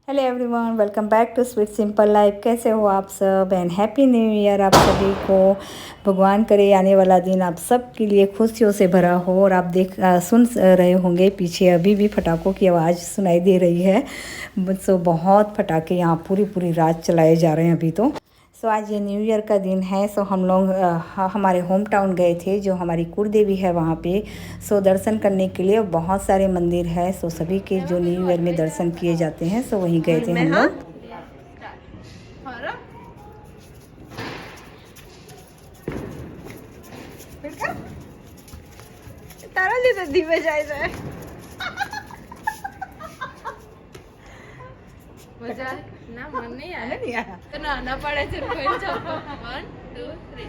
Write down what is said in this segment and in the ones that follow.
Hello everyone, welcome back to sweet simple life. कैसे हो आप सब एंड हैप्पी न्यू ईयर आप सभी को। भगवान करे आने वाला दिन आप सब के लिए खुशियों से भरा हो। और आप सुन रहे होंगे पीछे अभी भी पटाखों की आवाज़ सुनाई दे रही है। सो बहुत पटाखे यहाँ पूरी पूरी रात चलाए जा रहे हैं अभी तो। सो आज ये न्यू ईयर का दिन है। सो हम लोग हमारे होम टाउन गए थे, जो हमारी कुलदेवी है वहाँ पे। सो दर्शन करने के लिए बहुत सारे मंदिर है। सो सभी के जो न्यू ईयर में दर्शन किए जाते हैं, सो वहीं गए थे हम लोग। तारा जी तो धीमे जाए मजा ना मन नहीं आया तो ना पड़े सिर्फ 1 2 3।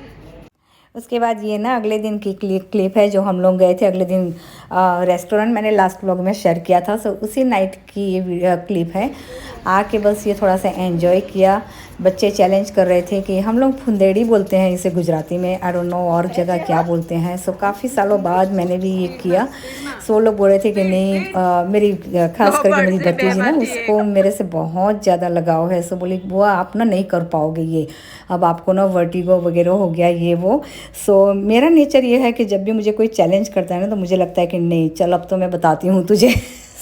उसके बाद ये ना अगले दिन की क्लिप है, जो हम लोग गए थे अगले दिन रेस्टोरेंट। मैंने लास्ट व्लॉग में शेयर किया था। सो उसी नाइट की ये क्लिप है। आके बस ये थोड़ा सा एंजॉय किया। बच्चे चैलेंज कर रहे थे कि हम लोग फुंदेड़ी बोलते हैं इसे गुजराती में, आई डोंट नो और जगह क्या बोलते हैं। सो काफ़ी सालों बाद मैंने भी ये किया। सो वो लोग बोल रहे थे कि नहीं, मेरी खास करके मेरी भतीजी ना, उसको मेरे से बहुत ज़्यादा लगाव है। सो बोली बुआ आप ना नहीं कर पाओगे ये, अब आपको ना वर्टिगो वगैरह हो गया ये वो। सो मेरा नेचर ये है कि जब भी मुझे कोई चैलेंज करता है ना, तो मुझे लगता है कि नहीं चल अब तो मैं बताती हूँ तुझे।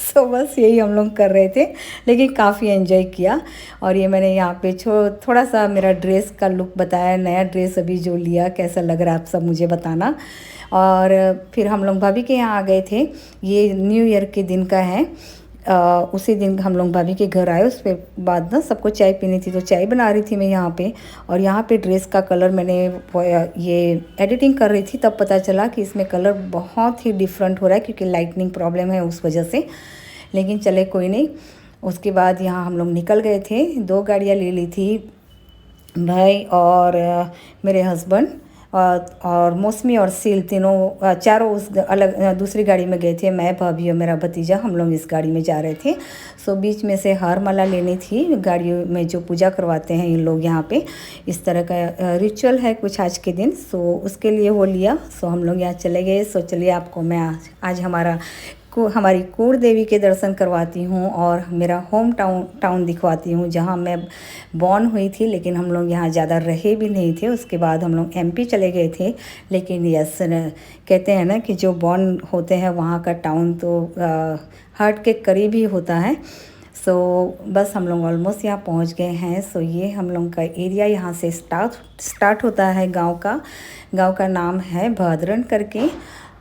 सो बस यही हम लोग कर रहे थे, लेकिन काफ़ी एंजॉय किया। और ये मैंने यहाँ पे थोड़ा सा मेरा ड्रेस का लुक बताया, नया ड्रेस अभी जो लिया, कैसा लग रहा है आप सब मुझे बताना। और फिर हम लोग भाभी के यहाँ आ गए थे। ये न्यू ईयर के दिन का है। उसी दिन हम लोग भाभी के घर आए। उस पर बाद ना सबको चाय पीनी थी, तो चाय बना रही थी मैं यहाँ पे। और यहाँ पे ड्रेस का कलर मैंने ये एडिटिंग कर रही थी, तब पता चला कि इसमें कलर बहुत ही डिफरेंट हो रहा है, क्योंकि लाइटनिंग प्रॉब्लम है उस वजह से। लेकिन चले कोई नहीं। उसके बाद यहाँ हम लोग निकल गए थे। 2 गाड़ियाँ ले ली थी, भाई और मेरे हस्बैंड और मौसमी और सील तीनों चारों उस अलग दूसरी गाड़ी में गए थे। मैं, भाभी और मेरा भतीजा हम लोग इस गाड़ी में जा रहे थे। सो बीच में से हार माला लेनी थी गाड़ियों में, जो पूजा करवाते हैं इन लोग यहाँ पे। इस तरह का रिचुअल है कुछ आज के दिन। सो उसके लिए वो लिया। सो हम लोग यहाँ चले गए। सो चलिए आपको मैं आज हमारी कुल देवी के दर्शन करवाती हूँ और मेरा होम टाउन दिखवाती हूँ, जहाँ मैं बॉर्न हुई थी। लेकिन हम लोग यहाँ ज़्यादा रहे भी नहीं थे। उसके बाद हम लोग एमपी चले गए थे। लेकिन यस, कहते हैं ना कि जो बॉर्न होते हैं वहाँ का टाउन तो हार्ट के करीब ही होता है। सो बस हम लोग ऑलमोस्ट यहाँ पहुँच गए हैं। सो ये हम लोग का एरिया यहाँ से स्टार्ट होता है। गांव का नाम है भादरन करके।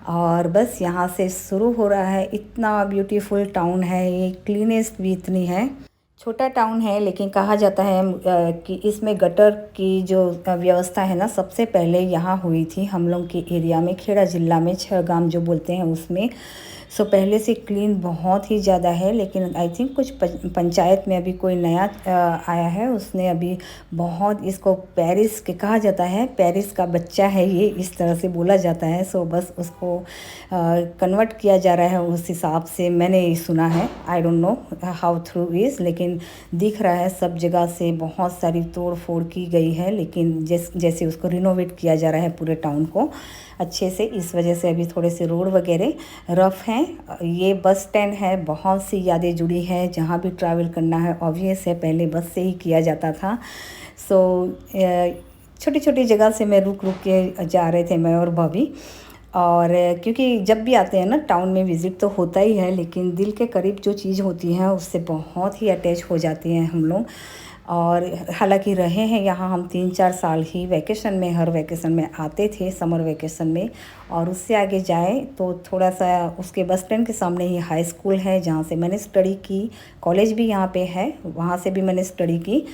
और बस यहाँ से शुरू हो रहा है। इतना ब्यूटीफुल टाउन है ये, क्लीनेस्ट भी इतनी है। छोटा टाउन है, लेकिन कहा जाता है कि इसमें गटर की जो व्यवस्था है ना, सबसे पहले यहाँ हुई थी हम लोग के एरिया में, खेड़ा जिला में, 6 गांव जो बोलते हैं उसमें। सो पहले से क्लीन बहुत ही ज़्यादा है। लेकिन आई थिंक कुछ पंचायत में अभी कोई नया आया है, उसने अभी बहुत इसको पेरिस के कहा जाता है, पेरिस का बच्चा है ये, इस तरह से बोला जाता है। सो बस उसको कन्वर्ट किया जा रहा है उस हिसाब से मैंने सुना है। I don't know how through is, लेकिन दिख रहा है सब जगह से बहुत सारी तोड़ फोड़ की गई है। लेकिन जैसे उसको रिनोवेट किया जा रहा है पूरे टाउन को अच्छे से, इस वजह से अभी थोड़े से रोड वगैरह रफ़ हैं। ये बस स्टैंड है, बहुत सी यादें जुड़ी हैं। जहाँ भी ट्रैवल करना है ऑब्वियस है, पहले बस से ही किया जाता था। सो छोटी छोटी जगह से मैं रुक के जा रहे थे मैं और भाभी। और क्योंकि जब भी आते हैं ना टाउन में, विज़िट तो होता ही है, लेकिन दिल के करीब जो चीज़ होती है उससे बहुत ही अटैच हो जाते हैं हम लोग। और हालांकि रहे हैं यहाँ हम 3-4 साल ही, वैकेशन में, हर वैकेशन में आते थे, समर वैकेशन में। और उससे आगे जाए तो थोड़ा सा उसके बस स्टैंड के सामने ही हाई स्कूल है, जहाँ से मैंने स्टडी की। कॉलेज भी यहाँ पे है, वहाँ से भी मैंने स्टडी की।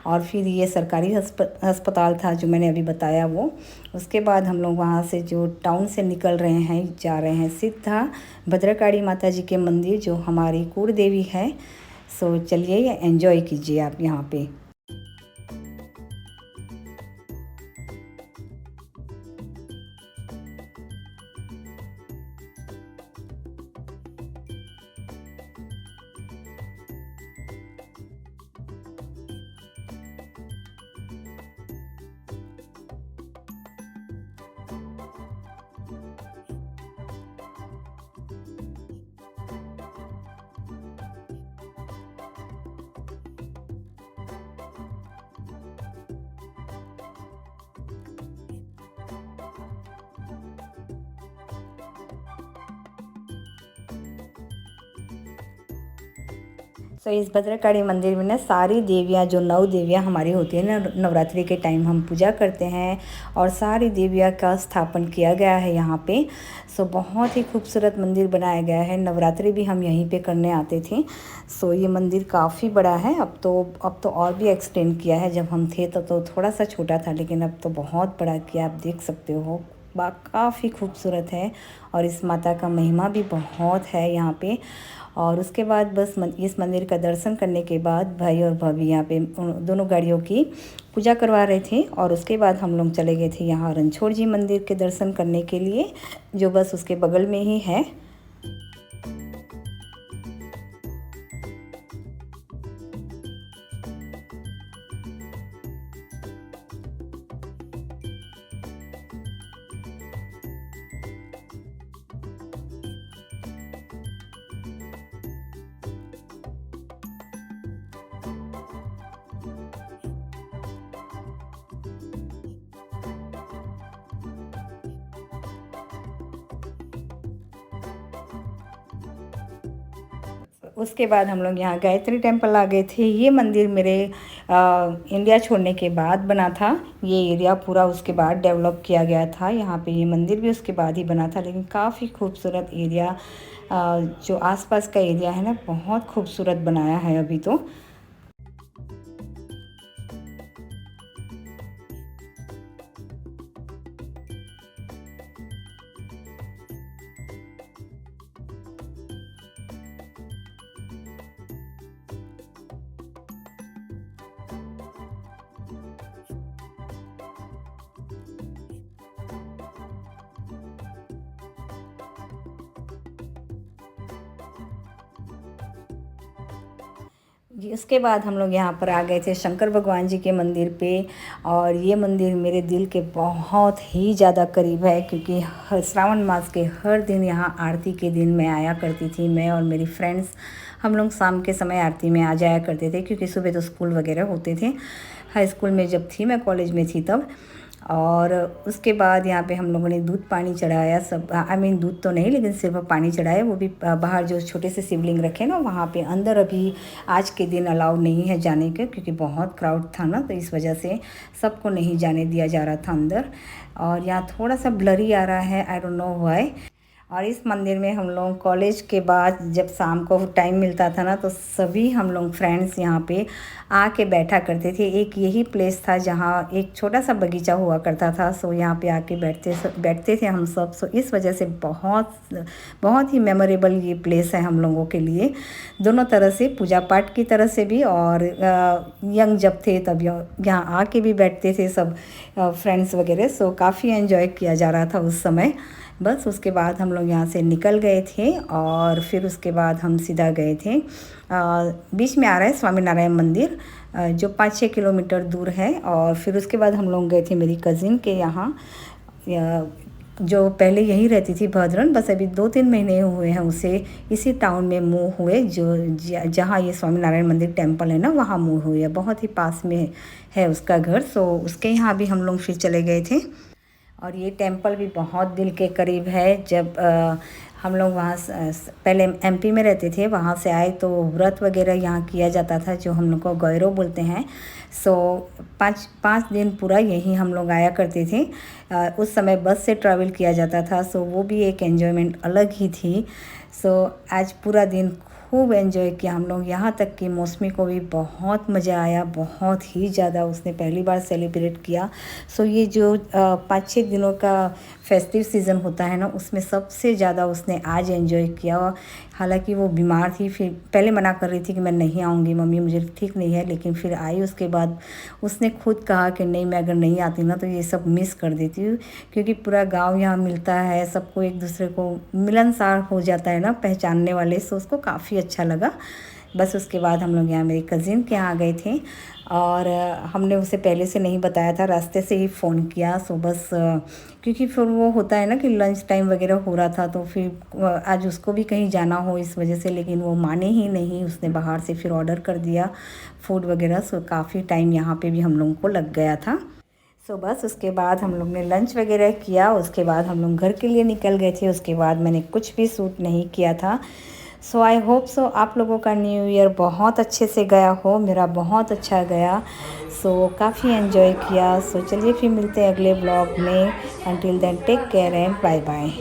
और फिर ये सरकारी अस्पताल था जो मैंने अभी बताया वो। उसके बाद हम लोग वहाँ से जो टाउन से निकल रहे हैं, जा रहे हैं सीधा भद्रकाली माता जी के मंदिर, जो हमारी कुल देवी है। सो चलिए एंजॉय कीजिए आप यहाँ पे। तो इस भद्रकाली मंदिर में ना सारी देवियाँ, जो 9 देवियाँ हमारी होती है ना, नवरात्रि के टाइम हम पूजा करते हैं और सारी देवियाँ का स्थापन किया गया है यहाँ पे। सो बहुत ही खूबसूरत मंदिर बनाया गया है। नवरात्रि भी हम यहीं पे करने आते थे। सो ये मंदिर काफ़ी बड़ा है। अब तो और भी एक्सटेंड किया है। जब हम थे तो थोड़ा सा छोटा था, लेकिन अब तो बहुत बड़ा किया। आप देख सकते हो, काफ़ी खूबसूरत है और इस माता का महिमा भी बहुत है यहाँ पे। और उसके बाद बस इस मंदिर का दर्शन करने के बाद भाई और भाभी यहाँ पे दोनों गाड़ियों की पूजा करवा रहे थे। और उसके बाद हम लोग चले गए थे यहाँ रणछोड़ जी मंदिर के दर्शन करने के लिए, जो बस उसके बगल में ही है। उसके बाद हम लोग यहाँ गायत्री टेम्पल आ गए थे। ये मंदिर मेरे इंडिया छोड़ने के बाद बना था। ये एरिया पूरा उसके बाद डेवलप किया गया था। यहाँ पे ये मंदिर भी उसके बाद ही बना था, लेकिन काफ़ी खूबसूरत एरिया, जो आसपास का एरिया है ना, बहुत खूबसूरत बनाया है अभी तो। जी, उसके बाद हम लोग यहाँ पर आ गए थे शंकर भगवान जी के मंदिर पे। और ये मंदिर मेरे दिल के बहुत ही ज़्यादा करीब है, क्योंकि श्रावण मास के हर दिन यहाँ आरती के दिन मैं आया करती थी। मैं और मेरी फ्रेंड्स हम लोग शाम के समय आरती में आ जाया करते थे, क्योंकि सुबह तो स्कूल वगैरह होते थे। हाई स्कूल में जब थी मैं, कॉलेज में थी तब। और उसके बाद यहाँ पे हम लोगों ने दूध पानी चढ़ाया, सब दूध तो नहीं, लेकिन सिर्फ पानी चढ़ाया। वो भी बाहर जो छोटे से शिवलिंग रखे ना, वहाँ पे। अंदर अभी आज के दिन अलाउ नहीं है जाने के, क्योंकि बहुत क्राउड था ना, तो इस वजह से सबको नहीं जाने दिया जा रहा था अंदर। और यहाँ थोड़ा सा ब्लरी आ रहा है, आई डोंट नो व्हाई। और इस मंदिर में हम लोग कॉलेज के बाद जब शाम को टाइम मिलता था ना, तो सभी हम लोग फ्रेंड्स यहाँ पे आके बैठा करते थे। एक यही प्लेस था जहाँ एक छोटा सा बगीचा हुआ करता था। सो यहाँ पे आके बैठते थे हम सब। सो इस वजह से बहुत ही मेमोरेबल ये प्लेस है हम लोगों के लिए, दोनों तरह से, पूजा पाठ की तरह से भी। और यंग जब थे तब यहाँ आके भी बैठते थे सब फ्रेंड्स वगैरह। सो काफ़ी एंजॉय किया जा रहा था उस समय। बस उसके बाद हम लोग यहाँ से निकल गए थे और फिर उसके बाद हम सीधा गए थे, बीच में आ रहा है स्वामीनारायण मंदिर, जो 5-6 किलोमीटर दूर है। और फिर उसके बाद हम लोग गए थे मेरी कज़िन के यहाँ, जो पहले यहीं रहती थी भद्रन। बस अभी 2-3 महीने हुए हैं उसे इसी टाउन में मूव हुए, जो जहाँ ये स्वामीनारायण मंदिर टेम्पल है ना, वहाँ मूव हुई है। बहुत ही पास में है उसका घर। सो उसके यहाँ भी हम लोग फिर चले गए थे। और ये टेंपल भी बहुत दिल के करीब है। जब हम लोग वहाँ पहले एमपी में रहते थे, वहाँ से आए तो व्रत वगैरह यहाँ किया जाता था, जो हम लोग को गौरव बोलते हैं। सो 5 दिन पूरा यहीं हम लोग आया करते थे। उस समय बस से ट्रैवल किया जाता था। सो वो भी एक एन्जॉयमेंट अलग ही थी। सो आज पूरा दिन खूब एंजॉय किया हम लोग। यहाँ तक कि मौसमी को भी बहुत मज़ा आया, बहुत ही ज़्यादा। उसने पहली बार सेलिब्रेट किया। सो ये जो 5-6 दिनों का फेस्टिव सीज़न होता है ना, उसमें सबसे ज़्यादा उसने आज एंजॉय किया। हालांकि वो बीमार थी, फिर पहले मना कर रही थी कि मैं नहीं आऊँगी मम्मी, मुझे ठीक नहीं है, लेकिन फिर आई। उसके बाद उसने खुद कहा कि नहीं, मैं अगर नहीं आती ना तो ये सब मिस कर देती हूँ, क्योंकि पूरा गांव यहाँ मिलता है, सबको एक दूसरे को मिलनसार हो जाता है ना, पहचानने वाले। सो उसको काफ़ी अच्छा लगा। बस उसके बाद हम लोग यहाँ मेरी कज़िन के यहाँ गए थे और हमने उसे पहले से नहीं बताया था, रास्ते से ही फ़ोन किया। सो बस क्योंकि फिर वो होता है ना कि लंच टाइम वगैरह हो रहा था, तो फिर आज उसको भी कहीं जाना हो इस वजह से, लेकिन वो माने ही नहीं। उसने बाहर से फिर ऑर्डर कर दिया फूड वगैरह। सो काफ़ी टाइम यहाँ पे भी हम लोगों को लग गया था। सो बस उसके बाद हम लोग ने लंच वगैरह किया। उसके बाद हम लोग घर के लिए निकल गए थे। उसके बाद मैंने कुछ भी शूट नहीं किया था। सो आई होप सो आप लोगों का न्यू ईयर बहुत अच्छे से गया हो, मेरा बहुत अच्छा गया। सो काफ़ी एंजॉय किया। सो चलिए फिर मिलते हैं अगले ब्लॉग में। Until then take care and bye bye.